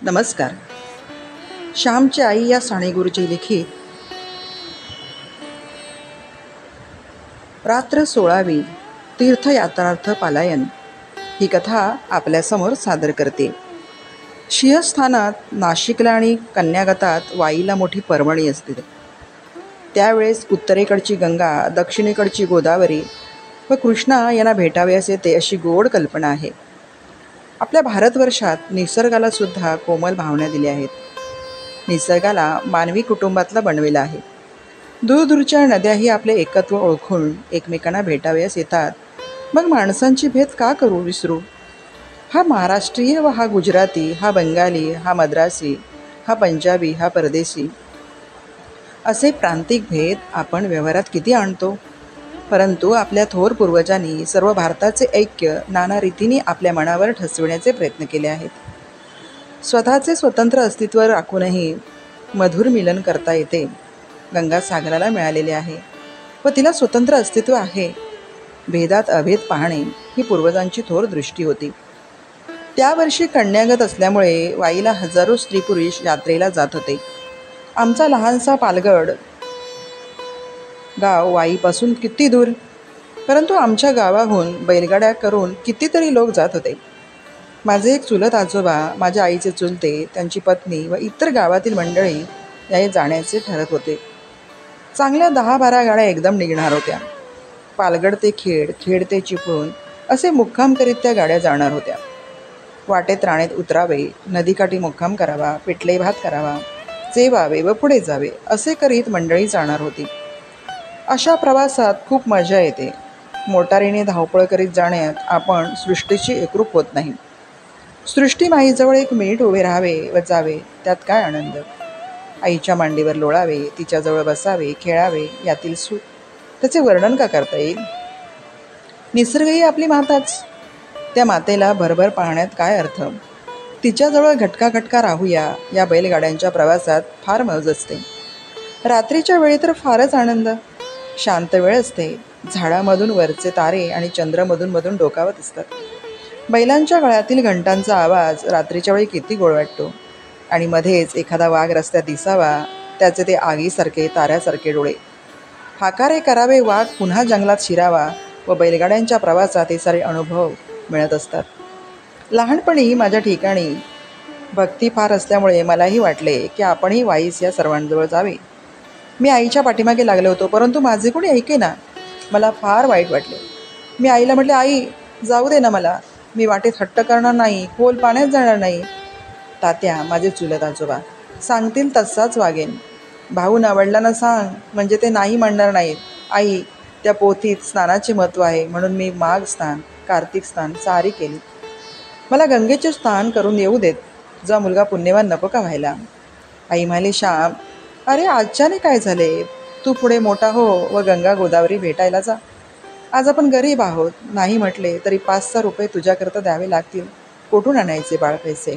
नमस्कार. श्यामची आई या साणेगुरूची लिखित रात्र 16वी तीर्थयात्रार्थ पलायन ही कथा आपल्यासमोर सादर करते. शियस्थानात नाशिकला आणि कन्यागतात वाईला मोठी पर्वणी असते. त्यावेळेस उत्तरेकडची गंगा, दक्षिणेकडची गोदावरी व कृष्णा यांना भेटावयास येते अशी गोड कल्पना आहे. आपल्या भारतवर्षात निसर्गाला सुद्धा कोमल भावना दिल्या आहेत. निसर्गाला मानवी कुटुंबातला बनविला आहे. दूरदूरच्या नद्याही आपले एकत्व ओळखून एकमेकांना भेटावयास येतात. मग माणसांची भेद का करू विसरू? हा महाराष्ट्रीय व हा गुजराती, हा बंगाली, हा मद्रासी, हा पंजाबी, हा परदेशी असे प्रांतिक भेद आपण व्यवहारात किती आणतो. परंतु आपल्या थोर पूर्वजांनी सर्व भारताचे ऐक्य नाना रीतीने आपल्या मनावर ठसविण्याचे प्रयत्न केले आहेत. स्वतःचे स्वतंत्र अस्तित्व राखूनही मधुर मिलन करता येते. गंगा सागराला मिळालेले आहे व तिला स्वतंत्र अस्तित्व आहे. भेदात अभेद पाहणे ही पूर्वजांची थोर दृष्टी होती. त्या वर्षी कन्यागत असल्यामुळे वाईला हजारो स्त्री पुरुष यात्रेला जात होते. आमचा लहानसा पालगड गाव वाईपासून किती दूर, परंतु आमच्या गावाहून बैलगाड्या करून कितीतरी लोक जात होते. माझे एक चुलत आजोबा, माझ्या आईचे चुलते, त्यांची पत्नी व इतर गावातील मंडळी या जाण्याचे ठरत होते. चांगल्या 10-12 गाड्या एकदम निघणार होत्या. पालगड ते खेड, खेड ते चिपळूण असे मुक्काम करीत त्या गाड्या जाणार होत्या. वाटेत राणेत उतरावे, नदीकाठी मुक्काम करावा, पिठले भात करावा, जेवावे व पुढे जावे असे करीत मंडळी जाणार होती. अशा प्रवासात खूप मजा येते. मोटारीने धावपळ करीत जाण्यात आपण सृष्टीशी एकरूप होत नाही. सृष्टी माईजवळ एक मिनिट उभे राहावे व जावे त्यात काय आनंद. आईच्या मांडीवर लोळावे, तिच्याजवळ बसावे, खेळावे यातील सुख त्याचे वर्णन का करता येईल. निसर्ग ही आपली माताच. त्या मातेला भरभर पाहण्यात काय अर्थ. तिच्याजवळ घटका राहूया या बैलगाड्यांच्या प्रवासात फार मौज असते. रात्रीच्या वेळी तर फारच आनंद. शांत वेळ असते. झाडामधून वरचे तारे आणि चंद्र मधून डोकावत असतात. बैलांच्या गळ्यातील घंटांचा आवाज रात्रीच्या वेळी किती गोड वाटतो. आणि मध्येच एखादा वाघ रस्त्यात दिसावा, त्याचे ते आगीसारखे ताऱ्यासारखे डोळे. हाकारे करावे, वाघ पुन्हा जंगलात शिरावा व बैलगाड्यांच्या प्रवासात हे सारे अनुभव मिळत असतात. लहानपणी माझ्या ठिकाणी भक्ती फार असल्यामुळे मलाही वाटले की आपणही वाईस या सर्वांजवळ जावे. मी आईच्या पाठीमागे लागले होतो, परंतु माझे कोणी ऐकेना. मला फार वाईट वाटले. मी आईला म्हटले, आई जाऊ दे ना मला, मी वाटेत हट्ट करणार नाही, खोल पाण्यात जाणार नाही. तात्या, माझे चुलत आजोबा, सांगतील तसाच वागेन. भाऊ आवडला ना सांग, म्हणजे ते नाही म्हणणार नाहीत. आई, त्या पोथीत स्नानाचे महत्त्व आहे म्हणून मी माघ स्नान, कार्तिक स्नान सारी केली. मला गंगेचे स्नान करून येऊ देत. तुझा मुलगा पुण्यवान नको का व्हायला. आई म्हणाली, श्याम, अरे आजच्याने काय झाले, तू पुढे मोठा हो व गंगा गोदावरी भेटायला जा. आज आपण गरीब आहोत. नाही म्हटले तरी 5-6 रुपये तुझ्याकरता द्यावे लागतील. कुठून आणायचे बाळ पैसे.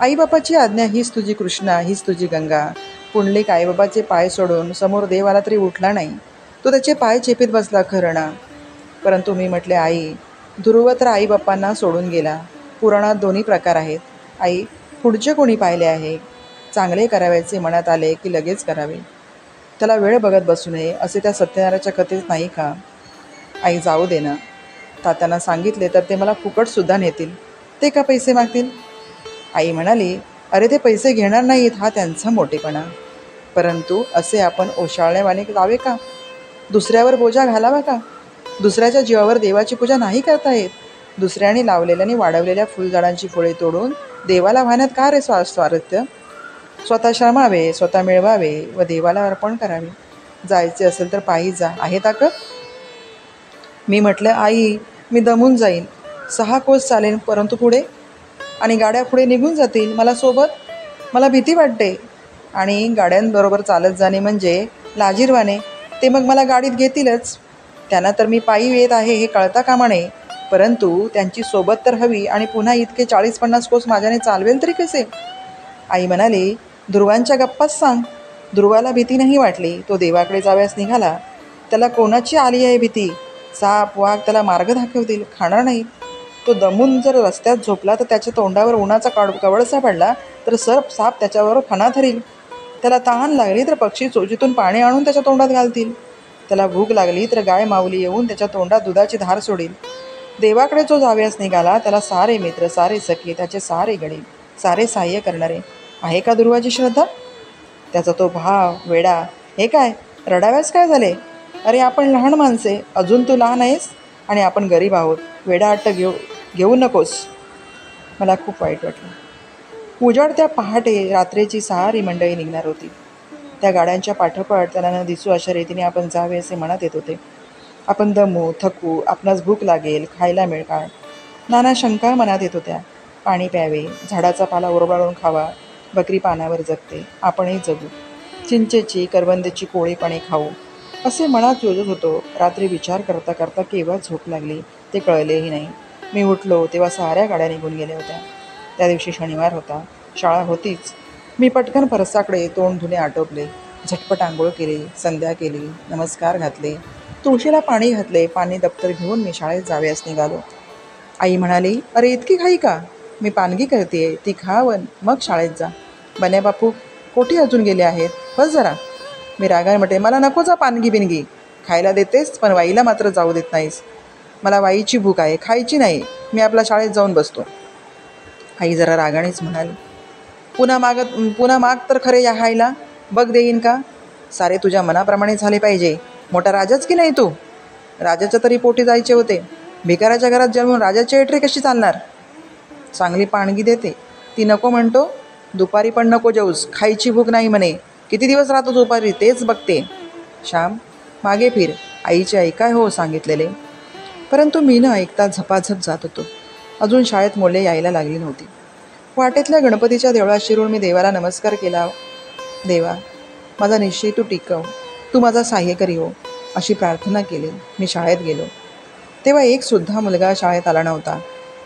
आईबापाची आज्ञा, हीच तुझी कृष्णा, हीच तुझी गंगा. पुंडलिक आईबाबाचे पाय सोडून समोर देव आला तरी उठला नाही. तो त्याचे पाय चेपीत बसला खरं ना. परंतु मी म्हटले, आई, ध्रुव तर आईबापांना सोडून गेला. पुराणात 2 प्रकार आहेत. आई, पुढचे कोणी पाहिले आहे. चांगले करावयाचे मनात आले की लगेच करावे. त्याला वेळ बघत बसू नये असे त्या सत्यनारायणाच्या कथेत नाही का. आई, जाऊ दे ना. तात्यांना सांगितले तर ते मला फुकटसुद्धा नेतील. ते का पैसे मागतील. आई म्हणाली, अरे ते पैसे घेणार नाहीत, हा त्यांचा मोठेपणा. परंतु असे आपण ओशाळण्यावाने जावे का. दुसऱ्यावर बोजा घालावा का. दुसऱ्याच्या जीवावर देवाची पूजा नाही करता येत. दुसऱ्याने लावलेल्या आणि वाढवलेल्या फुलझाडांची फुले तोडून देवाला वाहण्यात का रे स्वारथ्य. स्वतः श्रमावे, स्वतः मिळवावे व देवाला अर्पण करावे. जायचे असेल तर पायी जा, आहे ताकद. मी म्हटलं, आई, मी दमून जाईन. 6 कोस चालेन, परंतु पुढे. आणि गाड्या पुढे निघून जातील, मला सोबत. मला भीती वाटते. आणि गाड्यांबरोबर चालत जाणे म्हणजे लाजिरवाणे. ते मग मला गाडीत घेतीलच. त्यांना तर मी पायी येत आहे हे कळता कामा नये. परंतु त्यांची सोबत तर हवी. आणि पुन्हा इतके 40-50 कोस माझ्याने चालवेल तरी कसे. आई म्हणाली, ध्रुवांच्या गप्पाच सांग. ध्रुवाला भीती नाही वाटली. तो देवाकडे जाव्यास निघाला. त्याला कोणाची आली आहे भीती. साप वाघ त्याला मार्ग दाखवतील, खाणार नाही. तो दमून जर रस्त्यात झोपला तर त्याच्या तोंडावर उन्हाचा कवळसा पडला तर साप त्याच्यावर फणा धरील. त्याला तहान लागली तर पक्षी चोचीतून पाणी आणून त्याच्या तोंडात घालतील. त्याला भूक लागली तर गाय माऊली येऊन त्याच्या तोंडात दुधाची धार सोडील. देवाकडे जो जाव्यास निघाला त्याला सारे मित्र, सारे सखी, त्याचे सारे गणे, सारे सहाय्य करणारे. आहे का दुर्वाची श्रद्धा? त्याचा तो भाव, वेडा, हे काय रडाव्यास काय झाले? अरे आपण लहान माणसे, अजून तू लहान आहेस आणि आपण गरीब आहोत. वेडा हट्ट घेऊ नकोस. मला खूप वाईट वाटलं. उजाडत्या पहाटे रात्रीची सारी मंडळी निघणार होती. त्या गाड्यांच्या पाठोपाठ त्यांना न दिसू अशा रीतीने आपण जावे असे मनात येत होते. आपण दमू, थकू, आपणास भूक लागेल, खायला मिळणार, नाना शंका मनात येत होत्या. पाणी प्यावे, झाडाचा पाला ओरबाळून खावा, बकरी पानावर जगते, आपणही जगू, चिंचेची करवंदीची कोळीपणे खाऊ, असे मनात योजत होतो. रात्री विचार करता करता केव्हा झोप लागली ते कळलेही नाही. मी उठलो तेव्हा साऱ्या गाड्या निघून गेल्या होत्या. त्या दिवशी शनिवार होता, शाळा होतीच. मी पटकन परसाकडे तोंड धुणे आटोपले, झटपट आंघोळ केली, संध्या केली, नमस्कार घातले, तुळशीला पाणी घातले. पाणी दप्तर घेऊन मी शाळेत जाव्यास निघालो. आई म्हणाली, अरे इतकी घाई का? मी पानगी करते, ती खा व मग शाळेत जा. बन्या बापू कोठे अजून गेले आहेत? बस जरा. मी रागाने म्हटले, मला नकोच पानगी बिनगी. खायला देतेस पण वाईला मात्र जाऊ देत नाहीस. मला वाईची भूक आहे, खायची नाही. मी आपल्या शाळेत जाऊन बसतो. आई जरा रागानेच म्हणाली, पुन्हा माग तर खरे या खायला. बघ देईन का? सारे तुझ्या मनाप्रमाणे झाले पाहिजे. मोठा राजाच की नाही तू? राजाच्या तरी पोटी जायचे होते. भिकाराच्या घरात जन्मून राजाची एंट्री कशी चालणार? चांगली पाणगी देते, ती नको म्हणतो. दुपारी पण नको जेऊस, खायची भूक नाही म्हणे. किती दिवस राहतो दुपारी तेच बघते. श्याम मागे फिर, आईचे ऐकाय हो सांगितलेले. परंतु मी न ऐकता झपाझप जात होतो. अजून शाळेत मुले यायला लागली नव्हती. वाटेतल्या गणपतीच्या देवळात शिरून मी देवाला नमस्कार केला. देवा, माझा निश्चय तू टिकव, तू माझा सहाय्यकरी हो, अशी प्रार्थना केली. मी शाळेत गेलो तेव्हा एक सुद्धा मुलगा शाळेत आला नव्हता.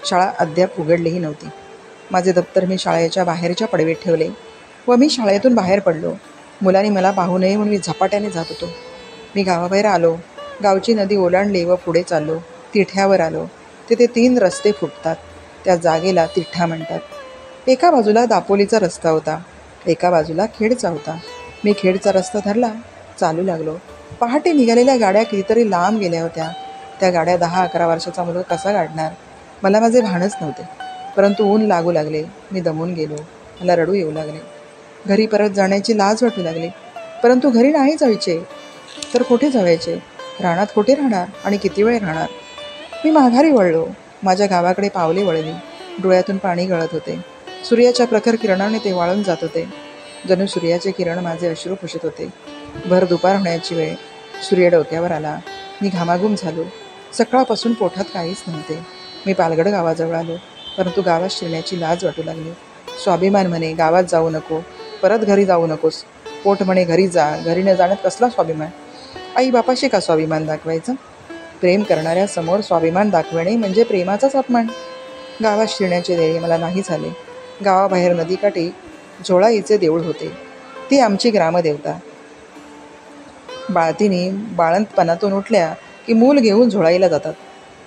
शाळा अद्याप उघडलीही नव्हती. माझे दप्तर मी शाळेच्या बाहेरच्या पडवीत ठेवले व मी शाळेतून बाहेर पडलो. मुलांनी मला पाहू नये म्हणून मी झपाट्याने जात होतो. मी गावाबाहेर आलो. गावची नदी ओलांडली व पुढे चाललो. तिठ्यावर आलो. तिथे 3 रस्ते फुटतात. त्या जागेला तिठ्ठा म्हणतात. एका बाजूला दापोलीचा रस्ता होता, एका बाजूला खेडचा होता. मी खेडचा रस्ता धरला, चालू लागलो. पहाटे निघालेल्या गाड्या कितीतरी लांब गेल्या होत्या. त्या गाड्या 10-11 वर्षाचा मुलगा कसा काढणार? मला माझे भानच नव्हते. परंतु ऊन लागू लागले. मी दमून गेलो. मला रडू येऊ लागले. घरी परत जाण्याची लाज वाटू लागली. परंतु घरी नाही जायचे तर कुठे जायचे? रानात कुठे राहणार आणि किती वेळ राहणार? मी माघारी वळलो. माझ्या गावाकडे पावले वळली. डोळ्यातून पाणी गळत होते. सूर्याच्या प्रखर किरणाने ते वाळून जात होते. जणू सूर्याचे किरण माझे अश्रू पुसत होते. भर दुपार होण्याची वेळ. सूर्य डोक्यावर आला. मी घामाघूम झालो. सकाळपासून पोटात काहीच नव्हते. मी पालगड गावाजवळ आलो. परंतु गावात शिरण्याची लाज वाटू लागली. स्वाभिमान म्हणे गावात जाऊ नको, परत घरी जाऊ नकोस. पोट म्हणे घरी जा. घरी न जाण्यात कसला स्वाभिमान? आई बापाशी का स्वाभिमान दाखवायचा? प्रेम करणाऱ्या समोर स्वाभिमान दाखवणे म्हणजे प्रेमाचाच अपमान. गावात शिरण्याचे ध्येय मला नाही झाले. गावाबाहेर नदीकाठी झोळाईचे देऊळ होते. ती आमची ग्रामदेवता. बाळतीनी बाळंतपणातून उठल्या की मूल घेऊन झोळाईला जातात.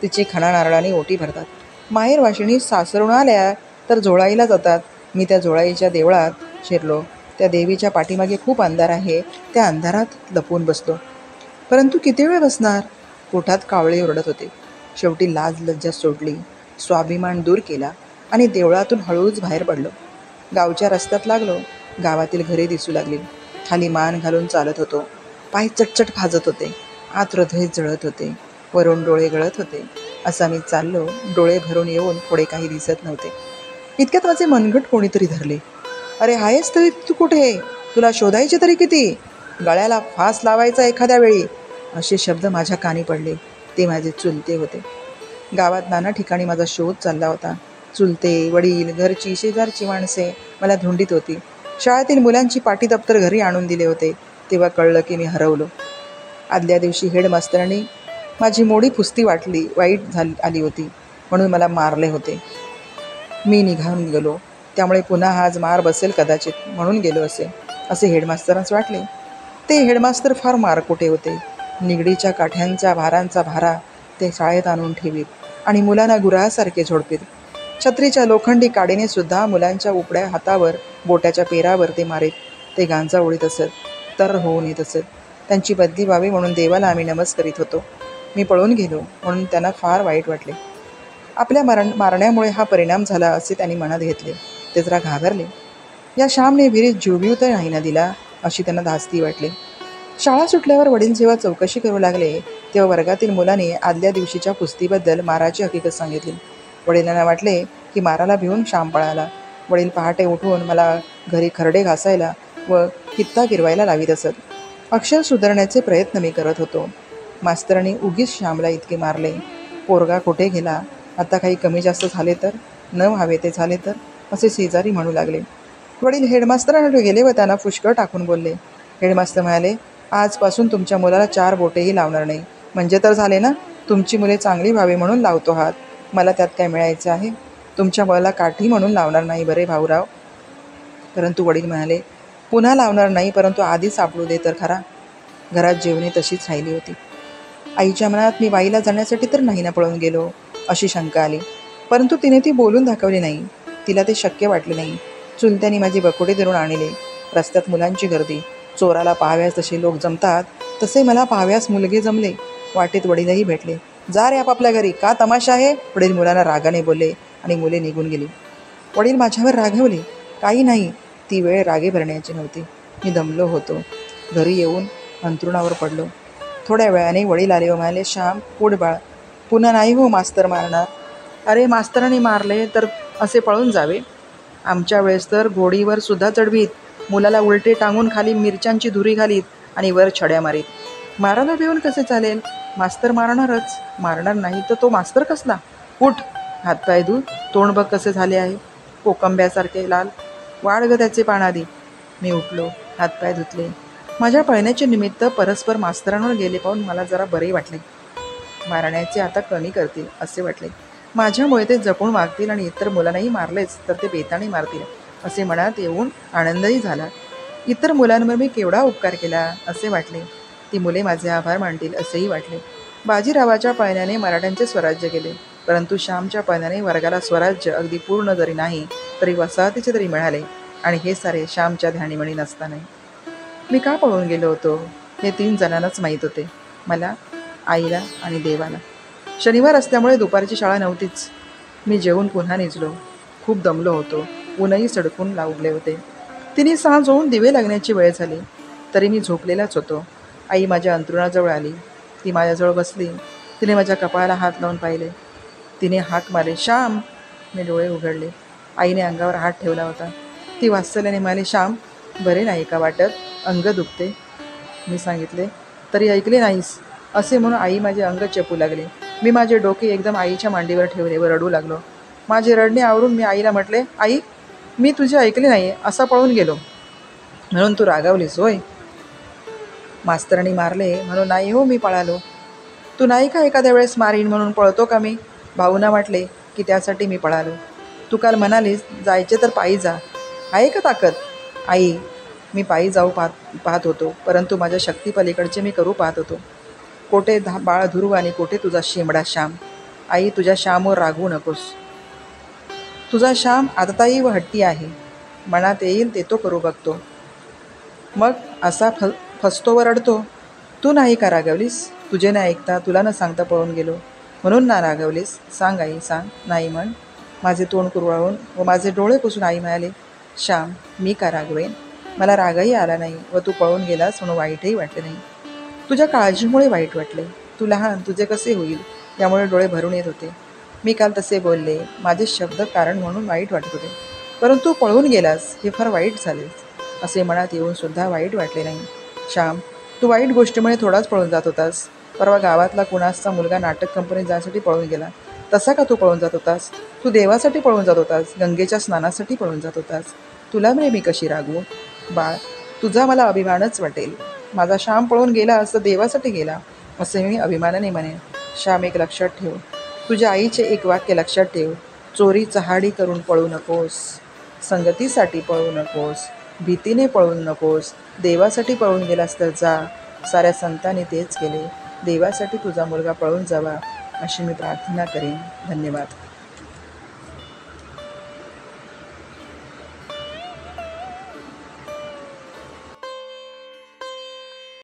तिची खणा नारळाने ओटी भरतात. माहेर वाशिणी सासरून आल्या तर झोळाईला जातात. मी त्या झोळाईच्या देवळात शिरलो. त्या देवीच्या पाठीमागे खूप अंधार आहे. त्या अंधारात लपून बसलो. परंतु किती वेळ बसणार? पोटात कावळे ओरडत होते. शेवटी लाज लज्जा सोडली, स्वाभिमान दूर केला आणि देवळातून हळूच बाहेर पडलो. गावच्या रस्त्यात लागलो. गावातील घरे दिसू लागली. खाली मान घालून चालत होतो. पाय चटचट भाजत होते. आत हृदय जळत होते. वरून डोळे गळत होते. असा मी चाललो. डोळे भरून येऊन पुढे काही दिसत नव्हते. इतक्यात माझे मनगट कोणीतरी धरले. अरे आहेस तरी तू कुठे? तुला शोधायचे तरी किती? गळ्याला फास लावायचा एखाद्या वेळी, असे शब्द माझ्या कानी पडले. ते माझे चुलते होते. गावात नाना ठिकाणी माझा शोध चालला होता. चुलते, वडील, घरची शेजारची माणसे मला धुंडीत होती. शाळेतील मुलांची पाटी दप्तर घरी आणून दिले होते. तेव्हा कळलं की मी हरवलो. आदल्या दिवशी हेडमास्तरांनी माझी मोडी पुस्ती वाईट आली होती म्हणून मला मारले होते. मी निघून गेलो. त्यामुळे पुन्हा आज मार बसेल कदाचित म्हणून गेलो असे हेडमास्तरांस वाटले. ते हेडमास्तर फार मारकुटे होते. निगडीच्या काठ्यांच्या भारांचा भारा ते शाळेत आणून ठेवीत आणि मुलांना गुरासारखे झोडपीत. छत्रीच्या लोखंडी काडीने सुद्धा मुलांच्या उपड्या हातावर बोटाच्या पेरावर ते मारीत. ते गांजा ओढीत असत, तर होऊन येत असत. त्यांची बदली व्हावी म्हणून देवाला आम्ही नमस्करीत होतो. मी पळून गेलो म्हणून त्यांना फार वाईट वाटले. आपल्या मारण्यामुळे हा परिणाम झाला असे त्यांनी मनात घेतले. ते जरा घाबरले. या श्यामने विहिरीत जीवबीव तर नाही ना दिला, अशी त्यांना धास्ती वाटली. शाळा सुटल्यावर वडील जेव्हा चौकशी करू लागले तेव्हा वर्गातील मुलाने आदल्या दिवशीच्या कुस्तीबद्दल माराची हकीकत सांगितली. वडिलांना वाटले की माराला भिवून श्याम पळाला. वडील पहाटे उठवून मला घरी खरडे घासायला व कित्ता गिरवायला लावीत असत. अक्षर सुधारण्याचे प्रयत्न मी करत होतो. मास्तरांनी उगीच श्यामला इतके मारले. पोरगा कुठे गेला, आता काही कमी जास्त झाले तर, न व्हावे ते झाले तर, असे शेजारी म्हणू लागले. वडील हेडमास्तरांकडे गेले व त्यांना पुष्कळ टाकून बोलले. हेडमास्तर म्हणाले, आजपासून तुमच्या मुलाला 4 बोटेही लावणार नाही. म्हणजे तर झाले ना. तुमची मुले चांगली व्हावी म्हणून लावतो आहात. मला त्यात काय मिळायचे आहे. तुमच्या मुलाला काठी म्हणून लावणार नाही बरे भाऊराव. परंतु वडील म्हणाले, पुन्हा लावणार नाही, परंतु आधी सापडू दे तर खरा. घरात जेवणी तशीच राहिली होती. आईच्या मनात मी वाईला जाण्यासाठी तर नाही ना पळून गेलो, अशी शंका आली. परंतु तिने ती बोलून दाखवली नाही. तिला ते शक्य वाटले नाही. चुलत्याने माझी बकोडे धरून आणले. रस्त्यात मुलांची गर्दी. चोराला पाहाव्यास जसे लोक जमतात तसे मला पाहाव्यास मुलगे जमले. वाटेत वडीलही भेटले. जा रे आपापल्या घरी, का तमाशा आहे, वडील मुलांना रागाने बोलले आणि मुले निघून गेली. वडील माझ्यावर रागवले. काही नाही, ती वेळ रागे भरण्याची नव्हती. मी दमलो होतो. घरी येऊन अंथरुणावर पडलो. थोड्या वेळाने वडील आले व म्हणाले, श्याम उठ बाळ, पुन्हा नाही हो मास्तर मारणार. अरे मास्तराने मारले तर असे पळून जावे. आमच्या वेळेस तर घोडीवर सुद्धा चढवीत. मुलाला उलटे टांगून खाली मिरच्यांची धुरी घालीत आणि वर छड्या मारीत. मारायला भिवून कसे चालेल. मास्तर मारणारच. मारणार नाही तर तो मास्तर कसला. उठ, हातपाय धू, तोंड बघ कसे झाले आहे, कोकंब्यासारखे लाल. वाढ ग त्याचे पान आधी. मी उठलो, हातपाय धुतले. माझ्या पळण्याचे निमित्त परस्पर मास्तरांवर गेले पाहून मला जरा बरे वाटले. मारण्याचे आता कमी करतील असे वाटले. माझ्यामुळे ते जपून वागतील आणि इतर मुलांनाही मारलेच तर ते बेताने मारतील असे मनात येऊन आनंदही झाला. इतर मुलांवर मी केवढा उपकार केला असे वाटले. ती मुले माझे आभार मानतील असेही वाटले. बाजीरावाच्या पळण्याने मराठ्यांचे स्वराज्य गेले, परंतु श्यामच्या पळण्याने वर्गाला स्वराज्य अगदी पूर्ण जरी नाही तरी वसाहतीचे तरी मिळाले. आणि हे सारे श्यामच्या ध्यानीमणी नसताना. मी का पळून गेलो होतो हे 3 जणांनाच माहीत होते, मला, आईला आणि देवाला. शनिवार असल्यामुळे दुपारची शाळा नव्हतीच. मी जेवून पुन्हा निजलो. खूप दमलो होतो. ऊनही सडकून लावले होते. 3 सांज होऊन दिवे लागण्याची वेळ झाली तरी मी झोपलेलाच होतो. आई माझ्या अंथरुणाजवळ आली. ती माझ्याजवळ बसली. तिने माझ्या कपाळाला हात लावून पाहिले. तिने हाक मारली, श्याम. मी डोळे उघडले. आईने अंगावर हात ठेवला होता. ती वात्सल्याने म्हणाली, श्याम बरे नाही का वाटत, अंग दुखते. मी सांगितले, तरी ऐकले नाहीस. असे म्हणून आई माझे अंग चेपू लागले. मी माझे डोके एकदम आईच्या मांडीवर ठेवले व रडू लागलो. माझे रडणे आवरून मी आईला म्हटले, आई मी तुझे ऐकले नाही, असा पळून गेलो म्हणून तू रागावलीस होय. मास्तरांनी मारले म्हणून नाही हो मी पळालो. तू नाही का एखाद्या वेळेस मारीन म्हणून पळतो का मी. भाऊंना वाटले की त्यासाठी मी पळालो. तू काल म्हणालीस जायचे तर पायी जा. आहे का ताकद. आई मी पायी जाऊ पाहत होतो, परंतु माझ्या शक्तीपलीकडचे मी करू पाहत होतो. कोठे बाळ धुरू आणि कोठे तुझा शेंबडा श्याम. आई तुझ्या श्यामवर रागवू नकोस. तुझा श्याम आतताई व हट्टी आहे. मनात येईल ते तो करू बघतो, मग असा फसतो व रडतो. तू नाही का रागवलीस. तुझे न ऐकता तुला न सांगता पळून गेलो म्हणून ना रागवलीस. सांग आई सांग. नाही म्हण. माझे तोंड कुरवाळून व माझे डोळे पुसून आई म्हणाले, श्याम मी का रागवेन. मला रागही आला नाही व तू पळून गेलास म्हणून वाईटही वाटले नाही. तुझ्या काळजीमुळे वाईट वाटले. तू लहान, तुझे कसे होईल यामुळे डोळे भरून येत होते. मी काल तसे बोलले. माझे शब्द कारण म्हणून वाईट वाटत होते, परंतु पळून गेलास हे फार वाईट झाले असे मनात येऊन सुद्धा वाईट वाटले नाही. श्याम तू वाईट गोष्टीमुळे थोडाच पळून जात होतास. परवा गावातला कुणाचा मुलगा नाटक कंपनीत जाण्यासाठी पळून गेला. तसा का तू पळून जात होतास. तू देवासाठी पळून जात होतास. गंगेच्या स्नानासाठी पळून जात होतास. तुला मी कशी रागवू. बाळ तुझा मला अभिमानच वाटेल. माझा श्याम पळून गेला असं देवासाठी गेला असे मी अभिमानाने म्हणेन. श्याम एक लक्षात ठेव. तुझ्या आईचे एक वाक्य लक्षात ठेव. चोरी चहाडी करून पळू नकोस. संगतीसाठी पळू नकोस. भीतीने पळू नकोस. देवासाठी पळून गेलास तर जा. साऱ्या संतांनी तेच केले. देवासाठी तुझा मुलगा पळून जावा अशी मी प्रार्थना करेन. धन्यवाद.